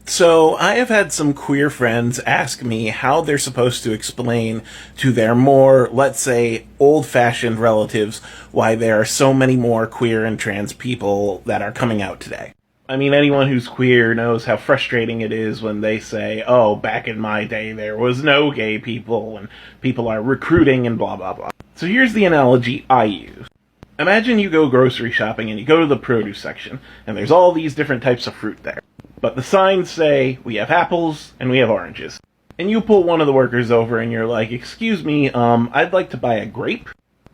So, I have had some queer friends ask me how they're supposed to explain to their more, let's say, old fashioned relatives why there are so many more queer and trans people that are coming out today. I mean, anyone who's queer knows how frustrating it is when they say, oh, back in my day there was no gay people and people are recruiting and blah blah blah. So here's the analogy I use. Imagine you go grocery shopping and you go to the produce section, and there's all these different types of fruit there. But the signs say, we have apples and we have oranges. And you pull one of the workers over and you're like, excuse me, I'd like to buy a grape.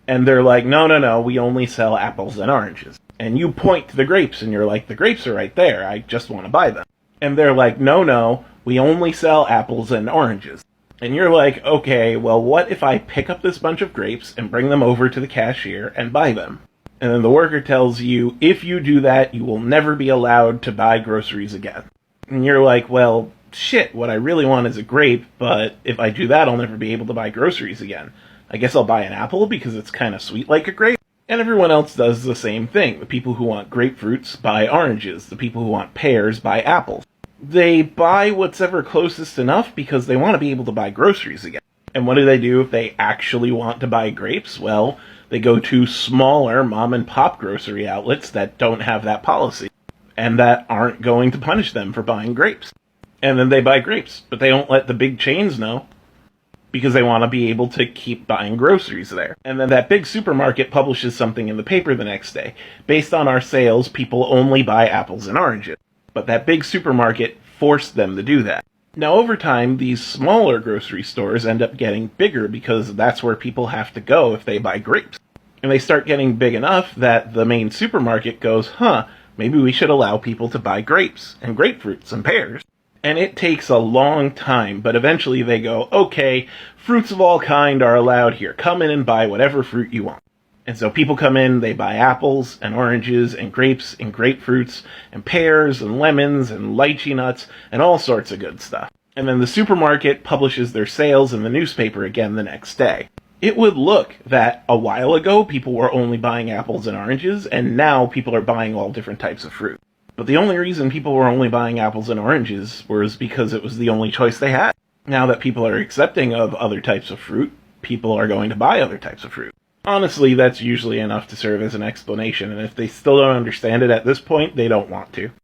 And they're like, no, we only sell apples and oranges. And you point to the grapes and you're like, the grapes are right there, I just want to buy them. And they're like, no, we only sell apples and oranges. And you're like, okay, well, what if I pick up this bunch of grapes and bring them over to the cashier and buy them? And then the worker tells you, if you do that, you will never be allowed to buy groceries again. And you're like, well, shit, what I really want is a grape, but if I do that, I'll never be able to buy groceries again. I guess I'll buy an apple because it's kind of sweet like a grape. And everyone else does the same thing. The people who want grapefruits buy oranges. The people who want pears buy apples. They buy what's ever closest enough because they want to be able to buy groceries again. And what do they do if they actually want to buy grapes? Well, they go to smaller mom-and-pop grocery outlets that don't have that policy and that aren't going to punish them for buying grapes. And then they buy grapes, but they don't let the big chains know because they want to be able to keep buying groceries there. And then that big supermarket publishes something in the paper the next day. Based on our sales, people only buy apples and oranges. But that big supermarket forced them to do that. Now, over time, these smaller grocery stores end up getting bigger because that's where people have to go if they buy grapes. And they start getting big enough that the main supermarket goes, maybe we should allow people to buy grapes and grapefruits and pears. And it takes a long time, but eventually they go, okay, fruits of all kind are allowed here. Come in and buy whatever fruit you want. And so people come in, they buy apples and oranges and grapes and grapefruits and pears and lemons and lychee nuts and all sorts of good stuff. And then the supermarket publishes their sales in the newspaper again the next day. It would look that a while ago people were only buying apples and oranges, and now people are buying all different types of fruit. But the only reason people were only buying apples and oranges was because it was the only choice they had. Now that people are accepting of other types of fruit, people are going to buy other types of fruit. Honestly, that's usually enough to serve as an explanation, and if they still don't understand it at this point, they don't want to.